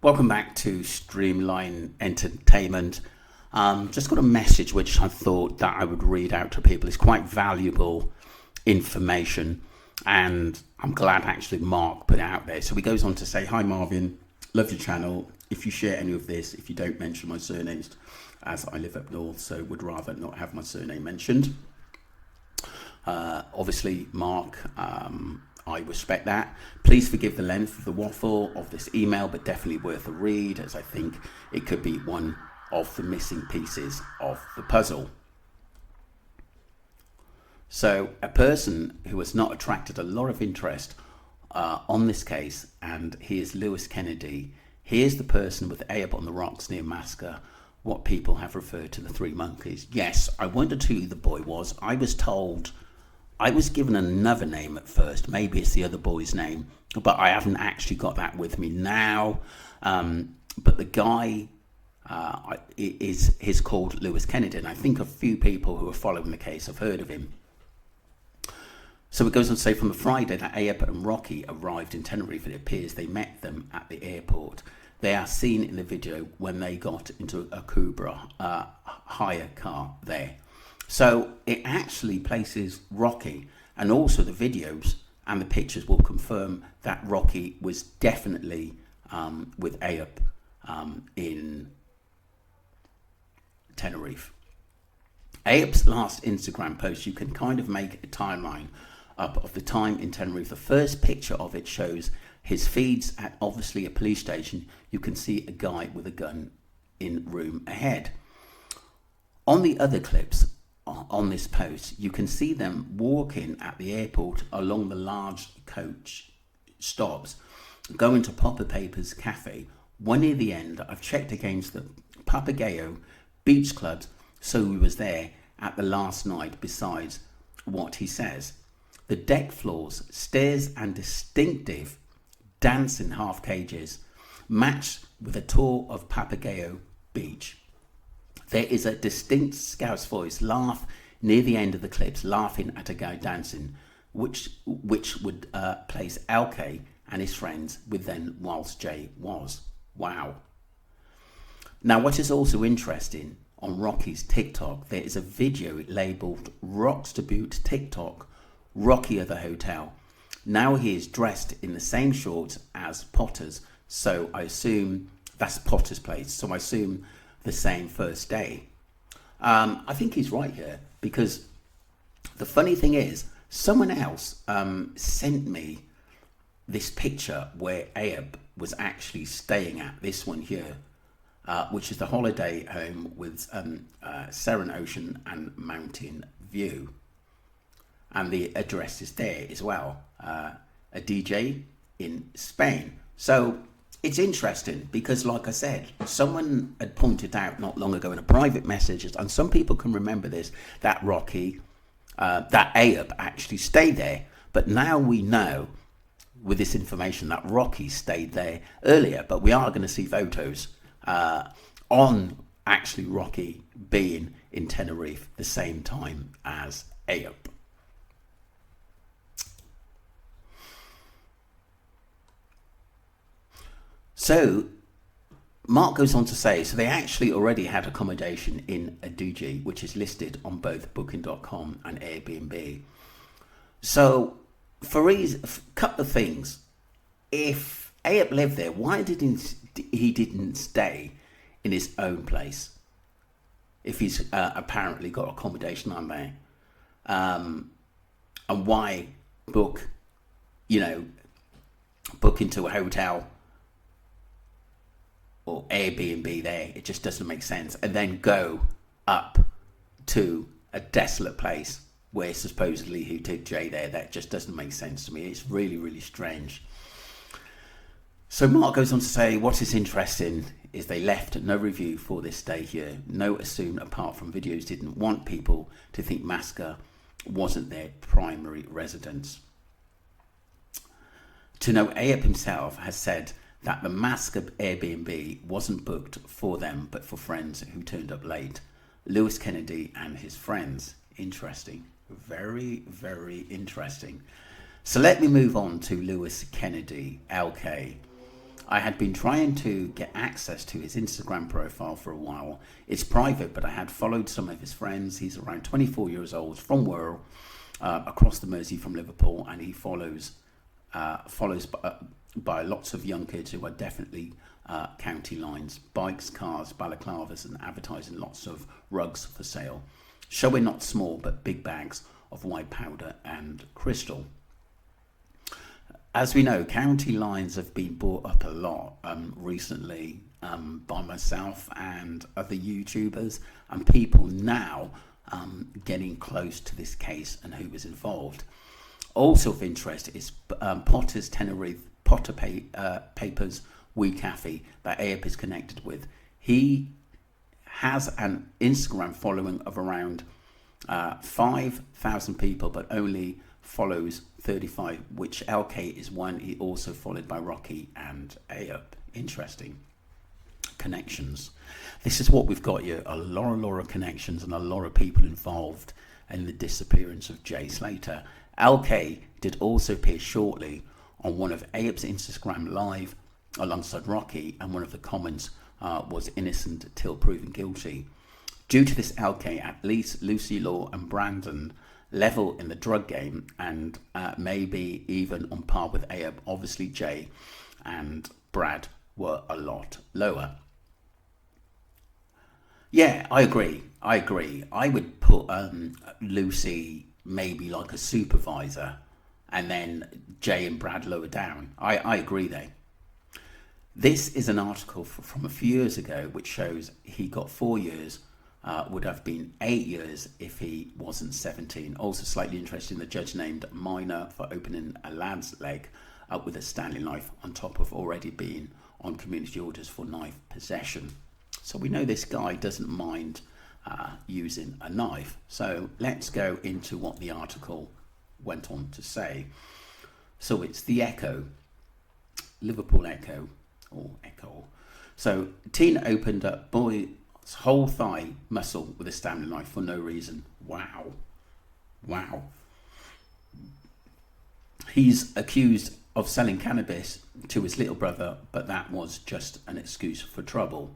Welcome back to Streamline Entertainment. Just got a message which I thought that I would read out to people. It's quite valuable information, and I'm glad actually Mark put it out there. So he goes on to say, "Hi Marvin, love your channel. If you share any of this, if you don't mention my surnames, as I live up north, so would rather not have my surname mentioned." Obviously, Mark, I respect that. Please forgive the length of the waffle of this email, but definitely worth a read, as I think it could be one of the missing pieces of the puzzle. So, a person who has not attracted a lot of interest on this case, and he is Lewis Kennedy. He is the person with A up on the rocks near Masca, what people have referred to the three monkeys. Yes, I wondered who the boy was. I was given another name at first. Maybe it's the other boy's name, but I haven't actually got that with me now. But the guy is called Lewis Kennedy, and I think a few people who are following the case have heard of him. So it goes on to say, from the Friday that Ayub and Rocky arrived in Tenerife, it appears they met them at the airport. They are seen in the video when they got into a Cobra hire car there. So it actually places Rocky, and also the videos and the pictures will confirm that Rocky was definitely with Ayub in Tenerife. Ayub's last Instagram post, you can kind of make a timeline up of the time in Tenerife. The first picture of it shows his feeds at obviously a police station. You can see a guy with a gun in room ahead. On the other clips on this post, you can see them walking at the airport along the large coach stops, going to Papa Paper's cafe. One near the end, I've checked against the Papagayo Beach Club, so he was there at the last night, besides what he says. The deck floors, stairs and distinctive dancing half cages matched with a tour of Papagayo Beach. There is a distinct Scouse voice laugh near the end of the clips, laughing at a guy dancing, which would place LK and his friends with then whilst Jay was. Wow. Now, what is also interesting, on Rocky's TikTok, there is a video labelled Rock's Debut TikTok, Rocky at the Hotel. Now he is dressed in the same shorts as Potter's, so I assume that's Potter's place, so I assume the same first day. I think he's right here, because the funny thing is, someone else sent me this picture where Ayub was actually staying at this one here, which is the holiday home with Serene Ocean and Mountain View. And the address is there as well, a DJ in Spain. So it's interesting because, like I said, someone had pointed out not long ago in a private message, and some people can remember this, that Rocky, that Ayub actually stayed there. But now we know with this information that Rocky stayed there earlier, but we are going to see photos on actually Rocky being in Tenerife the same time as Ayub. So Mark goes on to say, so they actually already had accommodation in Aduji, which is listed on both booking.com and Airbnb. So for a couple of things, if Ayub lived there, why didn't he stay in his own place if he's apparently got accommodation on there? And why book into a hotel or Airbnb there? It just doesn't make sense. And then go up to a desolate place where supposedly he took Jay there. That just doesn't make sense to me. It's really, really strange. So Mark goes on to say, what is interesting is they left no review for this stay here. No assumed, apart from videos, didn't want people to think Masca wasn't their primary residence. To know, Ayub himself has said that the Masca Airbnb wasn't booked for them, but for friends who turned up late. Lewis Kennedy and his friends. Interesting. Very, very interesting. So let me move on to Lewis Kennedy, LK. I had been trying to get access to his Instagram profile for a while. It's private, but I had followed some of his friends. He's around 24 years old, from Wirral, across the Mersey from Liverpool, and he follows by lots of young kids who are definitely county lines, bikes, cars, balaclavas, and advertising lots of rugs for sale, showing not small but big bags of white powder and crystal. As we know, county lines have been brought up a lot recently by myself and other YouTubers, and people now getting close to this case and who was involved. Also of interest is Potter's Tenerife Potter Papers Wee Cafe that AIP is connected with. He has an Instagram following of around 5,000 people, but only follows 35, which LK is one. He also followed by Rocky and AIP. Interesting connections. This is what we've got here, a lot of connections and a lot of people involved in the disappearance of Jay Slater. LK did also appear shortly on one of AIP's Instagram live alongside Rocky, and one of the comments was innocent till proven guilty. Due to this, LK, at least Lucy Law and Brandon, level in the drug game, and maybe even on par with AIP. Obviously Jay and Brad were a lot lower. Yeah, I agree. I would put Lucy maybe like a supervisor, and then Jay and Brad lower down. I agree there. This is an article from a few years ago which shows he got 4 years, would have been 8 years if he wasn't 17. Also slightly interesting, the judge named minor for opening a lad's leg with a Stanley knife on top of already being on community orders for knife possession. So we know this guy doesn't mind using a knife. So let's go into what the article went on to say. So it's the Echo, Liverpool Echo, or Echo. So teen opened up boy's whole thigh muscle with a Stanley knife for no reason. Wow. He's accused of selling cannabis to his little brother, but that was just an excuse for trouble.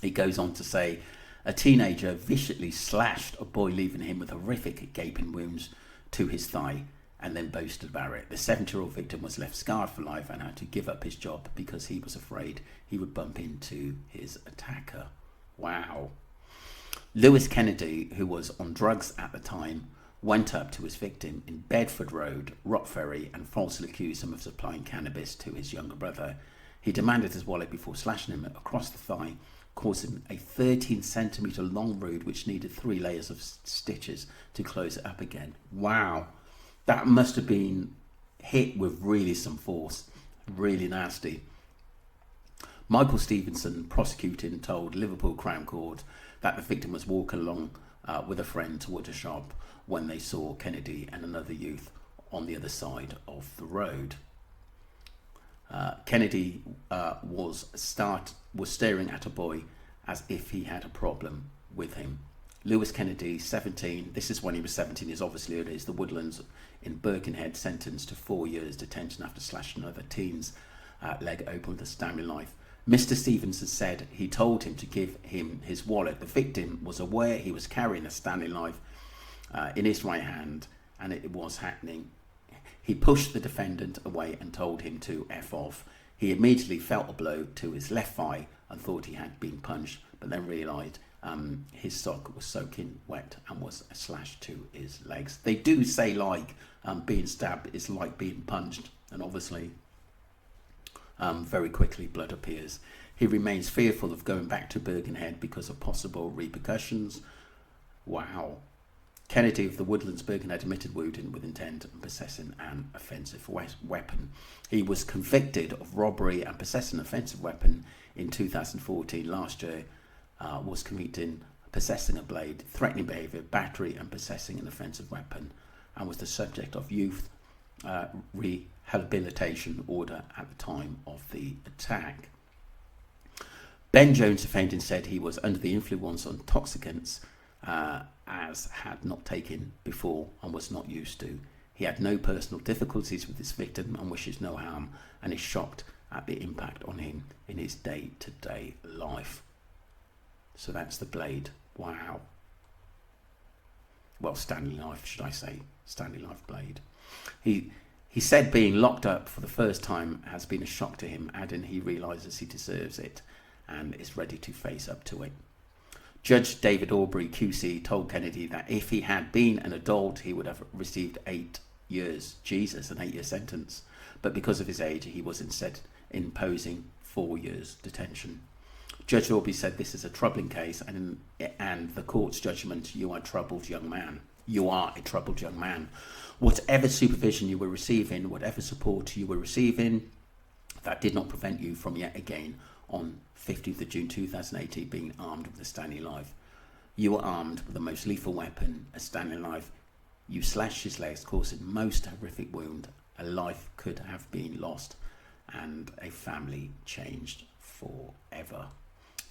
He goes on to say a teenager viciously slashed a boy, leaving him with horrific gaping wounds to his thigh, and then boasted about it. The 70-year-old victim was left scarred for life and had to give up his job because he was afraid he would bump into his attacker. Wow. Lewis Kennedy, who was on drugs at the time, went up to his victim in Bedford Road, Rock Ferry, and falsely accused him of supplying cannabis to his younger brother. He demanded his wallet before slashing him across the thigh, causing a 13-centimetre long wound which needed 3 layers of stitches to close it up again. Wow. That must have been hit with really some force. Really nasty. Michael Stevenson, prosecuting, told Liverpool Crown Court that the victim was walking along with a friend towards a shop when they saw Kennedy and another youth on the other side of the road. Kennedy was staring at a boy as if he had a problem with him. Lewis Kennedy, 17, this is when he was 17, is obviously it is the Woodlands in Birkenhead, sentenced to 4 years detention after slashing another teen's leg open with a Stanley knife. Mr. Stevenson said he told him to give him his wallet. The victim was aware he was carrying a Stanley knife in his right hand, and it was happening. He pushed the defendant away and told him to F off. He immediately felt a blow to his left thigh and thought he had been punched, but then realised his sock was soaking wet and was slashed to his legs. They do say like being stabbed is like being punched, and obviously very quickly blood appears. He remains fearful of going back to Birkenhead because of possible repercussions. Wow. Kennedy of the Woodlands Birkenhead admitted wounding with intent and possessing an offensive weapon. He was convicted of robbery and possessing an offensive weapon in 2014. Last year was convicted possessing a blade, threatening behaviour, battery and possessing an offensive weapon, and was the subject of youth rehabilitation order at the time of the attack. Ben Jones, defendant, said he was under the influence of intoxicants as had not taken before and was not used to. He had no personal difficulties with his victim and wishes no harm, and is shocked at the impact on him in his day-to-day life. So that's the Blade. Wow. Well, Stanley Life, should I say. Stanley Life Blade. He said being locked up for the first time has been a shock to him, adding he realises he deserves it and is ready to face up to it. Judge David Aubrey QC told Kennedy that if he had been an adult, he would have received 8 years. Jesus, an 8-year sentence. But because of his age, he was instead imposing 4 years detention. Judge Aubrey said this is a troubling case, and the court's judgment, you are a troubled young man. You are a troubled young man. Whatever supervision you were receiving, whatever support you were receiving, that did not prevent you from yet again on 15th of June 2018 being armed with a Stanley Life. You were armed with the most lethal weapon, a Stanley Life. You slashed his legs, causing most horrific wound. A life could have been lost and a family changed forever.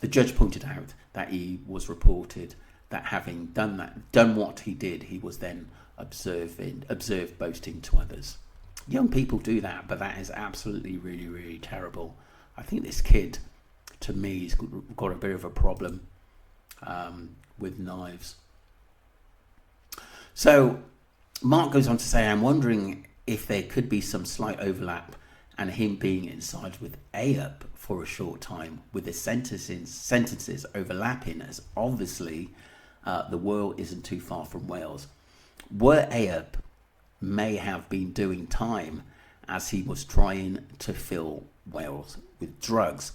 The judge pointed out that he was reported that having done what he did, he was then observed boasting to others. Young people do that, but that is absolutely really, really terrible. I think this kid, to me, has got a bit of a problem with knives. So Mark goes on to say, I'm wondering if there could be some slight overlap and him being inside with Ayub for a short time, with the sentences overlapping, as obviously the world isn't too far from Wales. Where Ayub may have been doing time as he was trying to fill Wales with drugs.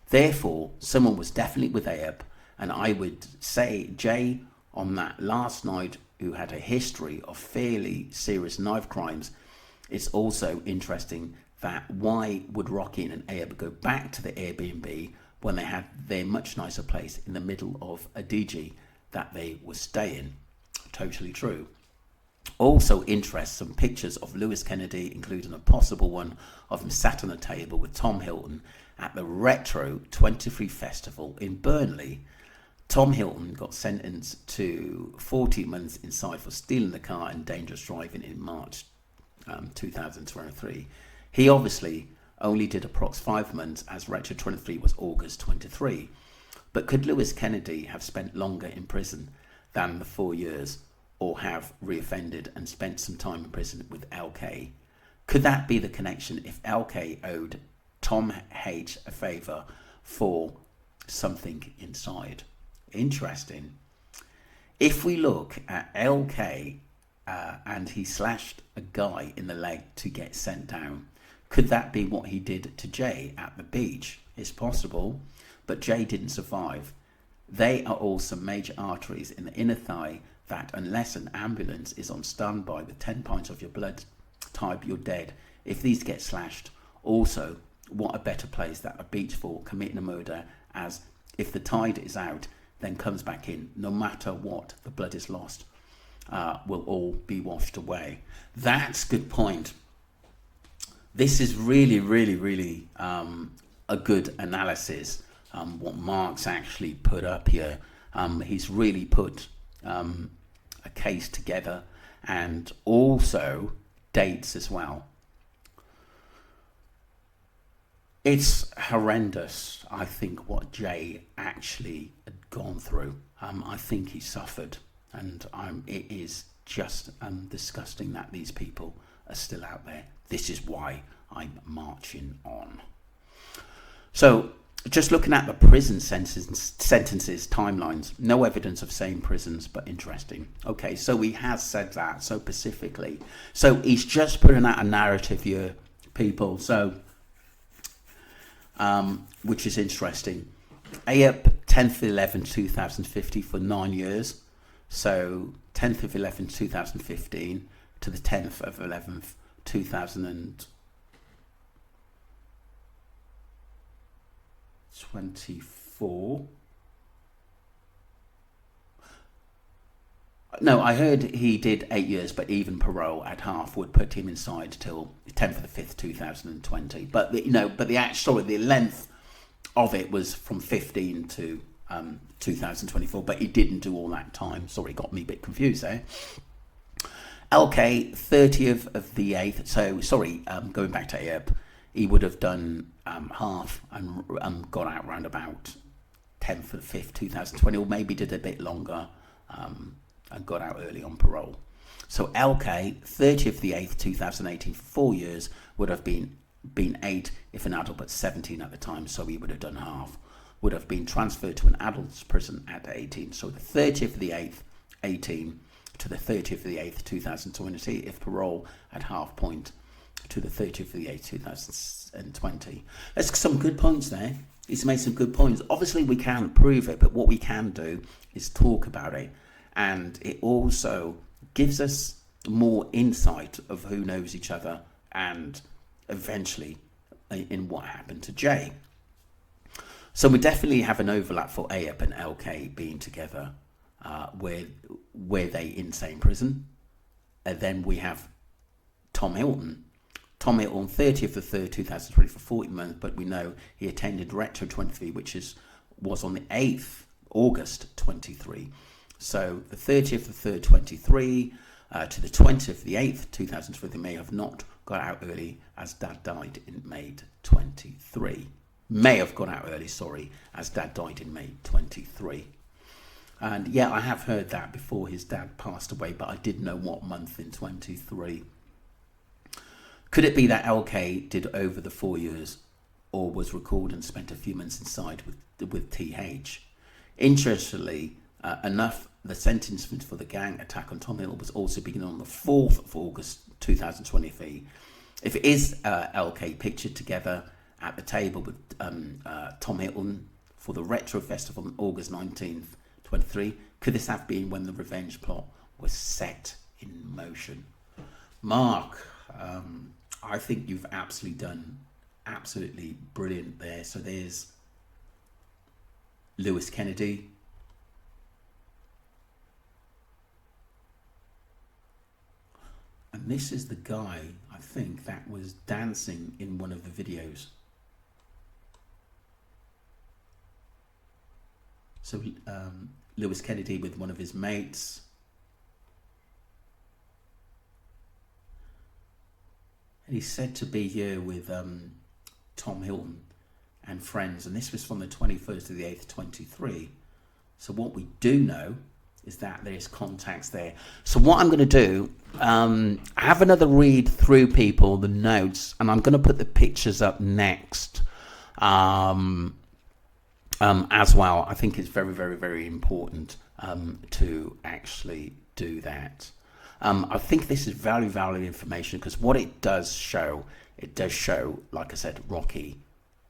Therefore, someone was definitely with Ayub, and I would say Jay on that last night, who had a history of fairly serious knife crimes. It's also interesting that why would Rocky and Ayub go back to the Airbnb when they had their much nicer place in the middle of a DG that they were staying? Totally true. Also interest some pictures of Lewis Kennedy, including a possible one of him sat on a table with Tom Hilton at the Retro 23 Festival in Burnley. Tom Hilton got sentenced to 14 months inside for stealing the car and dangerous driving in March 2023. He obviously only did approx 5 months, as Retro 23 was August 23. But could Lewis Kennedy have spent longer in prison than the 4 years, or have reoffended and spent some time in prison with LK? Could that be the connection if LK owed Tom H a favour for something inside? Interesting. If we look at LK and he slashed a guy in the leg to get sent down, could that be what he did to Jay at the beach? It's possible, but Jay didn't survive. They are all some major arteries in the inner thigh that unless an ambulance is on standby with 10 pints of your blood type, you're dead. If these get slashed, also, what a better place that a beach for committing a murder, as if the tide is out, then comes back in, no matter what, the blood is lost, will all be washed away. That's a good point. This is really, really, really a good analysis. What Mark's actually put up here. He's really put a case together, and also dates as well. It's horrendous, I think, what Jay actually had gone through. I think he suffered, and it is just disgusting that these people are still out there. This is why I'm marching on. So, just looking at the prison sentences timelines, no evidence of same prisons, but interesting. Okay, so he has said that so specifically. So he's just putting out a narrative here, people. So, which is interesting. Ayub, 10th of 11, 2050 for 9 years. So 10th of 11, 2015 to the 10th of 11th, 2024. No, I heard he did 8 years, but even parole at half would put him inside till 10th of the 5th, 2020. But the actual the length of it was from 15 to 2024. But he didn't do all that time. Sorry, got me a bit confused there. LK, 30th of the 8th. So sorry, going back to Ayub, he would have done half and got out round about 10th of the 5th 2020, or maybe did a bit longer, and got out early on parole. So LK, 30th of the 8th 2018, for 4 years, would have been 8 if an adult, but 17 at the time, so he would have done half. Would have been transferred to an adult's prison at 18. So the 30th of the 8th 18 to the 30th of the 8th 2020, if parole at half point, to the 30th of the 8th 2020. There's some good points there. He's made some good points. Obviously we can't prove it, but what we can do is talk about it, and it also gives us more insight of who knows each other, and eventually in what happened to Jay. So we definitely have an overlap for Ayub and LK being together. Were they in the same prison? And then we have Tom Hilton. Tom Hilton, 30th of the 3rd 2020, for 40 months, but we know he attended Retro 23, which was on the 8th August 23. So the 30th of the 3rd 23 to the 20th of the 8th 2020, may have not got out early, as Dad died in May 23. May have got out early, sorry, as Dad died in May 23. And yeah, I have heard that before his dad passed away, but I didn't know what month in 23. Could it be that LK did over the 4 years, or was recalled and spent a few months inside with TH? Interestingly enough, the sentence for the gang attack on Tom Hill was also beginning on the 4th of August 2023. If it is LK pictured together at the table with Tom Hilton for the Retro Festival on August 19th, 23, could this have been when the revenge plot was set in motion? Mark, I think you've absolutely brilliant there. So there's Lewis Kennedy. And this is the guy, I think, that was dancing in one of the videos. So Lewis Kennedy with one of his mates. And he's said to be here with Tom Hilton and friends. And this was from the 21st to the 8th, 23. So what we do know is that there's contacts there. So what I'm going to do, have another read through people, the notes, and I'm going to put the pictures up next as well. I think it's very, very, very important to actually do that. I think this is very valuable information, because what it does show, like I said, Rocky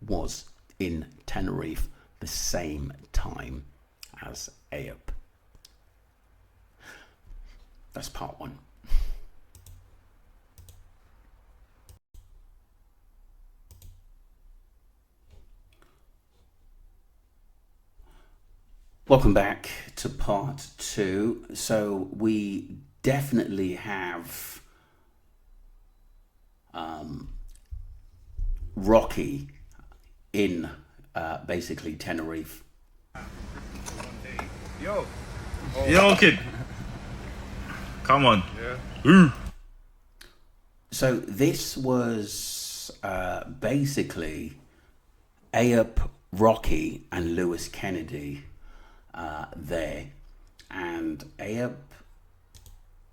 was in Tenerife the same time as Ayub. That's part one. Welcome back to part two. So we definitely have Rocky in basically Tenerife. Yo. Oh. Yo, kid. Come on. Yeah. So this was basically Ayub, Rocky, and Lewis Kennedy there. And Ayub,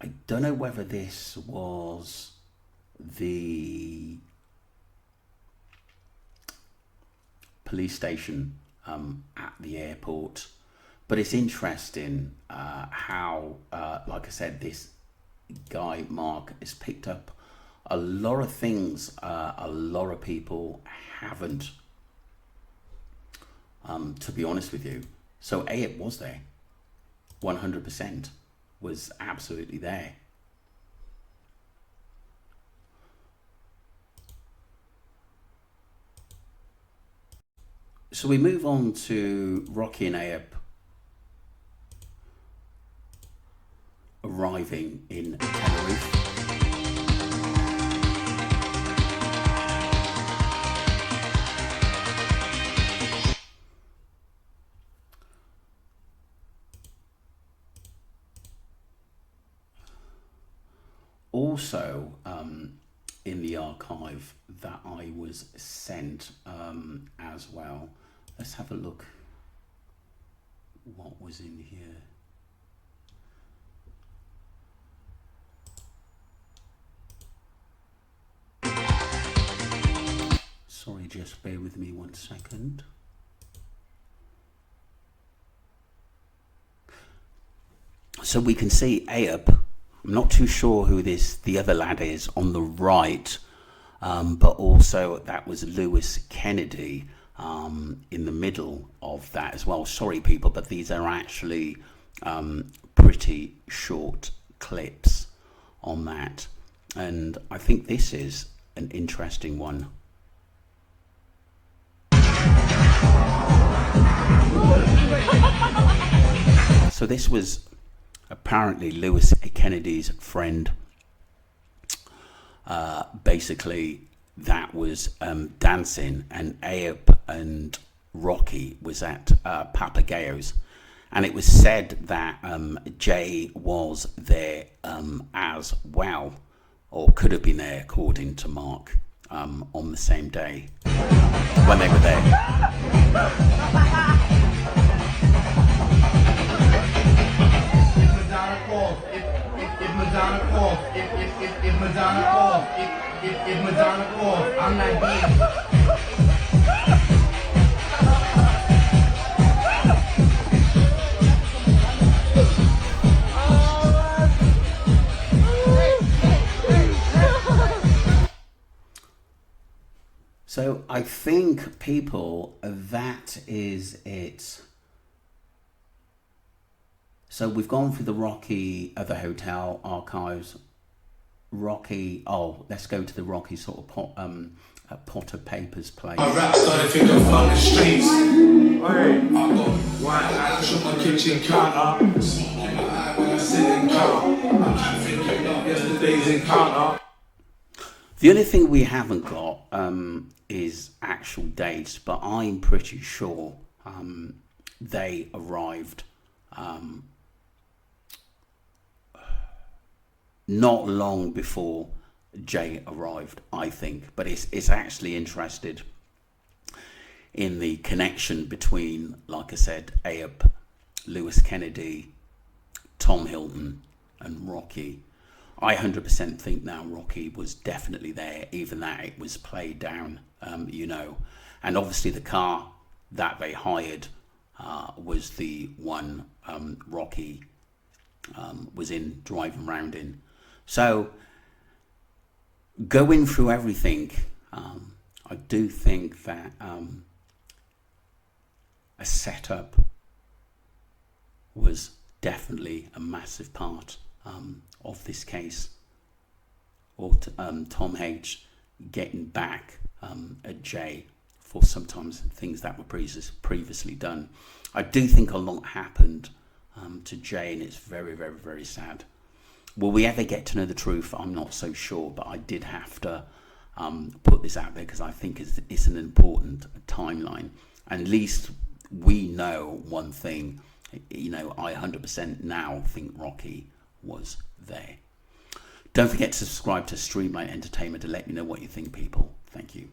I don't know whether this was the police station at the airport, but it's interesting how, like I said, this guy Mark has picked up a lot of things a lot of people haven't, to be honest with you. So Ayub was there, 100% was absolutely there. So we move on to Rocky and Ayub arriving in Tenerife. Also, in the archive that I was sent as well. Let's have a look what was in here. Sorry, just bear with me 1 second. So we can see Ayob. I'm not too sure who the other lad is on the right, but also that was Lewis Kennedy in the middle of that as well. Sorry, people, but these are actually pretty short clips on that. And I think this is an interesting one. So this was apparently Lewis Kennedy's friend. Basically, that was dancing, and Ayob and Rocky was at Papagayo's, and it was said that Jay was there as well, or could have been there, according to Mark, on the same day when they were there. If Madonna calls, I'm not here. So I think, people, that is it. So we've gone through the Rocky of the hotel archives. Rocky, let's go to the Rocky sort of Potter Papers place. I rap started to go from the streets. I got white eyes on my kitchen counter. Smoking my eye when I sit and count. I'm thinking of yesterday's encounter. The only thing we haven't got is actual dates, but I'm pretty sure they arrived not long before Jay arrived, I think. But it's actually interested in the connection between, like I said, Ayob, Lewis Kennedy, Tom Hilton and Rocky. I 100% think now Rocky was definitely there, even that it was played down, and obviously the car that they hired was the one Rocky was in, driving around in. So going through everything, I do think that a setup was definitely a massive part of this case, or Tom H getting back at Jay for sometimes things that were previously done. I do think a lot happened to Jay, and it's very, very, very sad. Will we ever get to know the truth? I'm not so sure, but I did have to put this out there because I think it's an important timeline. And at least we know one thing. I 100% now think Rocky was there. Don't forget to subscribe to Streamline Entertainment to let me know what you think, people. Thank you.